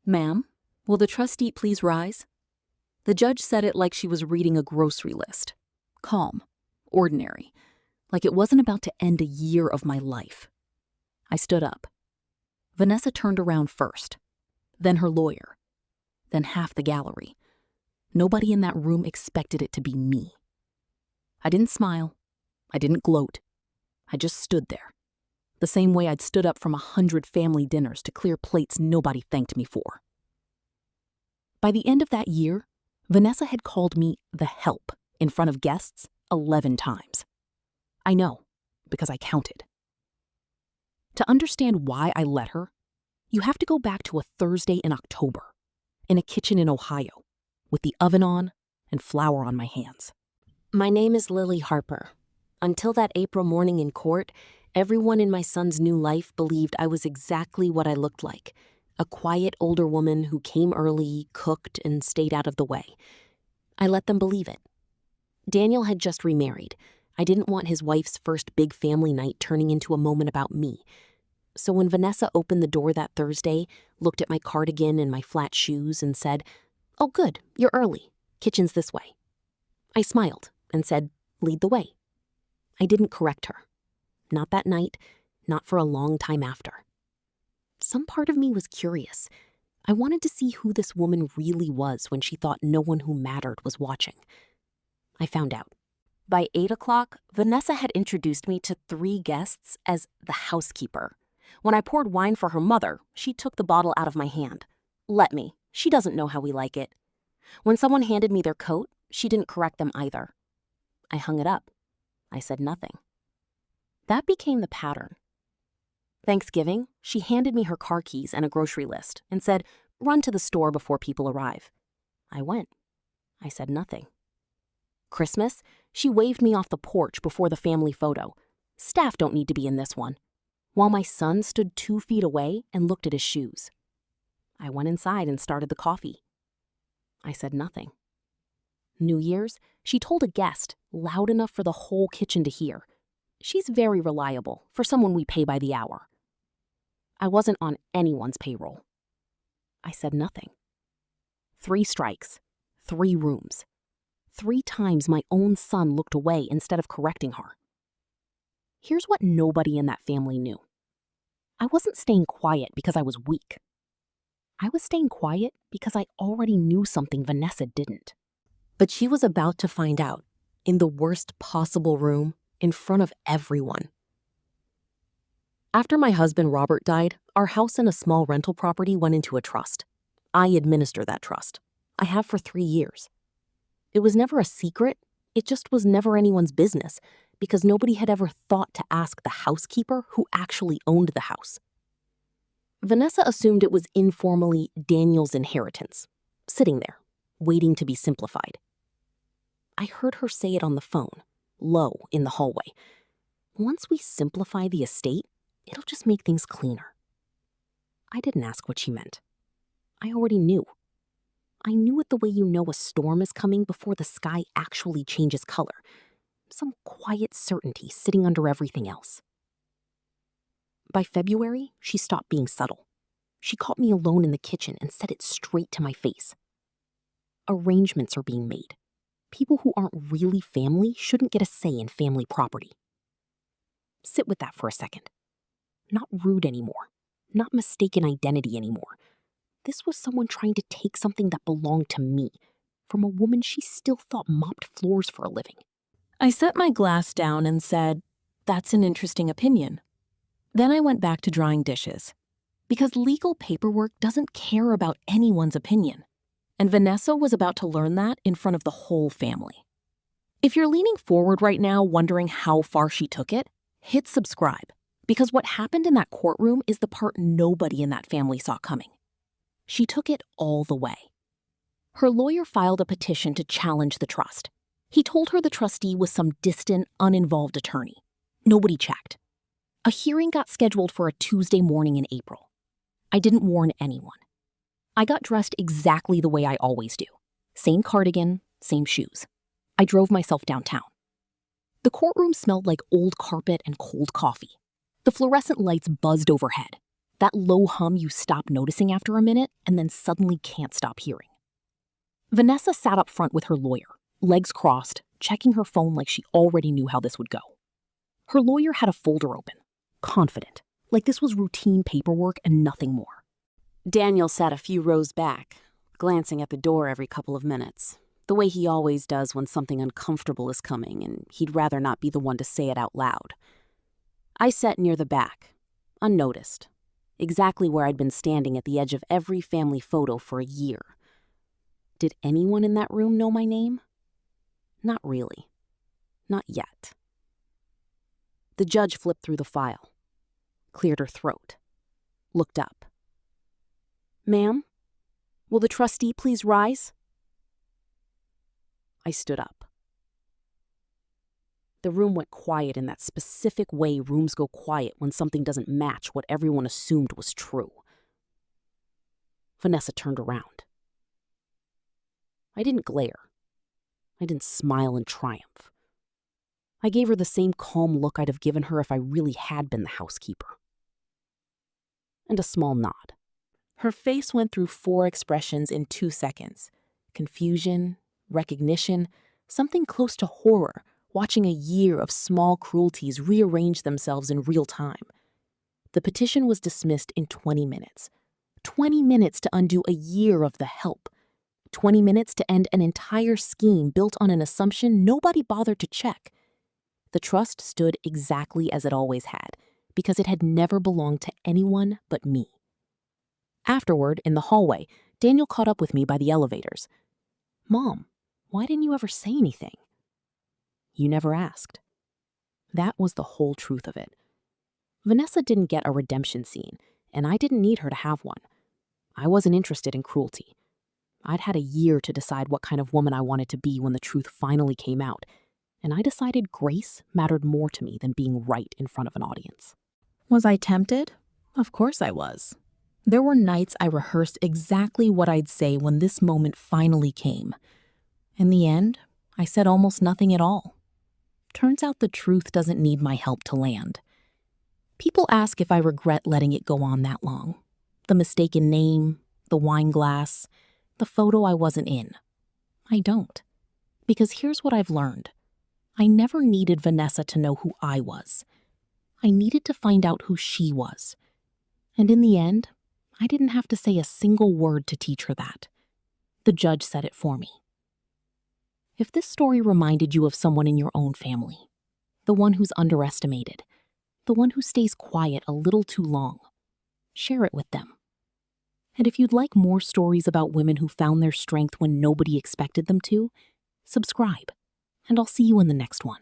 "Ma'am, will the trustee please rise?" The judge said it like she was reading a grocery list. Calm, ordinary, like it wasn't about to end a year of my life. I stood up. Vanessa turned around first, then her lawyer, then half the gallery. Nobody in that room expected it to be me. I didn't smile. I didn't gloat. I just stood there, the same way I'd stood up from 100 family dinners to clear plates nobody thanked me for. By the end of that year, Vanessa had called me the help in front of guests 11 times. I know, because I counted. To understand why I let her, you have to go back to a Thursday in October, in a kitchen in Ohio, with the oven on and flour on my hands. My name is Lily Harper. Until that April morning in court, everyone in my son's new life believed I was exactly what I looked like, a quiet older woman who came early, cooked, and stayed out of the way. I let them believe it. Daniel had just remarried. I didn't want his wife's first big family night turning into a moment about me. So when Vanessa opened the door that Thursday, looked at my cardigan and my flat shoes and said, "Oh good, you're early. Kitchen's this way," I smiled and said, "Lead the way." I didn't correct her. Not that night, not for a long time after. Some part of me was curious. I wanted to see who this woman really was when she thought no one who mattered was watching. I found out. By 8 o'clock, Vanessa had introduced me to 3 guests as the housekeeper. When I poured wine for her mother, she took the bottle out of my hand. "Let me. She doesn't know how we like it." When someone handed me their coat, she didn't correct them either. I hung it up. I said nothing. That became the pattern. Thanksgiving, she handed me her car keys and a grocery list and said, "Run to the store before people arrive." I went. I said nothing. Christmas, she waved me off the porch before the family photo. "Staff don't need to be in this one," while my son stood 2 feet away and looked at his shoes. I went inside and started the coffee. I said nothing. New Year's, she told a guest, loud enough for the whole kitchen to hear. She's very reliable for someone we pay by the hour. I wasn't on anyone's payroll. I said nothing. 3 strikes, 3 rooms. 3 times my own son looked away instead of correcting her. Here's what nobody in that family knew. I wasn't staying quiet because I was weak. I was staying quiet because I already knew something Vanessa didn't. But she was about to find out, in the worst possible room, in front of everyone. After my husband Robert died, our house and a small rental property went into a trust. I administer that trust. I have for 3 years. It was never a secret, it just was never anyone's business, because nobody had ever thought to ask the housekeeper who actually owned the house. Vanessa assumed it was informally Daniel's inheritance, sitting there, waiting to be simplified. I heard her say it on the phone, low in the hallway. "Once we simplify the estate, it'll just make things cleaner." I didn't ask what she meant. I already knew. I knew it the way you know a storm is coming before the sky actually changes color. Some quiet certainty sitting under everything else. By February, she stopped being subtle. She caught me alone in the kitchen and said it straight to my face. Arrangements are being made. People who aren't really family shouldn't get a say in family property. Sit with that for a second. Not rude anymore. Not mistaken identity anymore. This was someone trying to take something that belonged to me from a woman she still thought mopped floors for a living. I set my glass down and said, "That's an interesting opinion." Then I went back to drying dishes. Because legal paperwork doesn't care about anyone's opinion. And Vanessa was about to learn that in front of the whole family. If you're leaning forward right now wondering how far she took it, hit subscribe. Because what happened in that courtroom is the part nobody in that family saw coming. She took it all the way. Her lawyer filed a petition to challenge the trust. He told her the trustee was some distant, uninvolved attorney. Nobody checked. A hearing got scheduled for a Tuesday morning in April. I didn't warn anyone. I got dressed exactly the way I always do. Same cardigan, same shoes. I drove myself downtown. The courtroom smelled like old carpet and cold coffee. The fluorescent lights buzzed overhead. That low hum you stop noticing after a minute and then suddenly can't stop hearing. Vanessa sat up front with her lawyer, legs crossed, checking her phone like she already knew how this would go. Her lawyer had a folder open, confident, like this was routine paperwork and nothing more. Daniel sat a few rows back, glancing at the door every couple of minutes, the way he always does when something uncomfortable is coming and he'd rather not be the one to say it out loud. I sat near the back, unnoticed, exactly where I'd been standing at the edge of every family photo for a year. Did anyone in that room know my name? Not really. Not yet. The judge flipped through the file, cleared her throat, looked up. "Ma'am, will the trustee please rise?" I stood up. The room went quiet in that specific way rooms go quiet when something doesn't match what everyone assumed was true. Vanessa turned around. I didn't glare. I didn't smile in triumph. I gave her the same calm look I'd have given her if I really had been the housekeeper. And a small nod. Her face went through 4 expressions in 2 seconds. Confusion, recognition, something close to horror, watching a year of small cruelties rearrange themselves in real time. The petition was dismissed in 20 minutes. 20 minutes to undo a year of the help. 20 minutes to end an entire scheme built on an assumption nobody bothered to check. The trust stood exactly as it always had, because it had never belonged to anyone but me. Afterward, in the hallway, Daniel caught up with me by the elevators. "Mom, why didn't you ever say anything?" "You never asked." That was the whole truth of it. Vanessa didn't get a redemption scene, and I didn't need her to have one. I wasn't interested in cruelty. I'd had a year to decide what kind of woman I wanted to be when the truth finally came out, and I decided grace mattered more to me than being right in front of an audience. Was I tempted? Of course I was. There were nights I rehearsed exactly what I'd say when this moment finally came. In the end, I said almost nothing at all. Turns out the truth doesn't need my help to land. People ask if I regret letting it go on that long. The mistaken name, the wine glass, the photo I wasn't in. I don't. Because here's what I've learned. I never needed Vanessa to know who I was. I needed to find out who she was. And in the end, I didn't have to say a single word to teach her that. The judge said it for me. If this story reminded you of someone in your own family, the one who's underestimated, the one who stays quiet a little too long, share it with them. And if you'd like more stories about women who found their strength when nobody expected them to, subscribe, and I'll see you in the next one.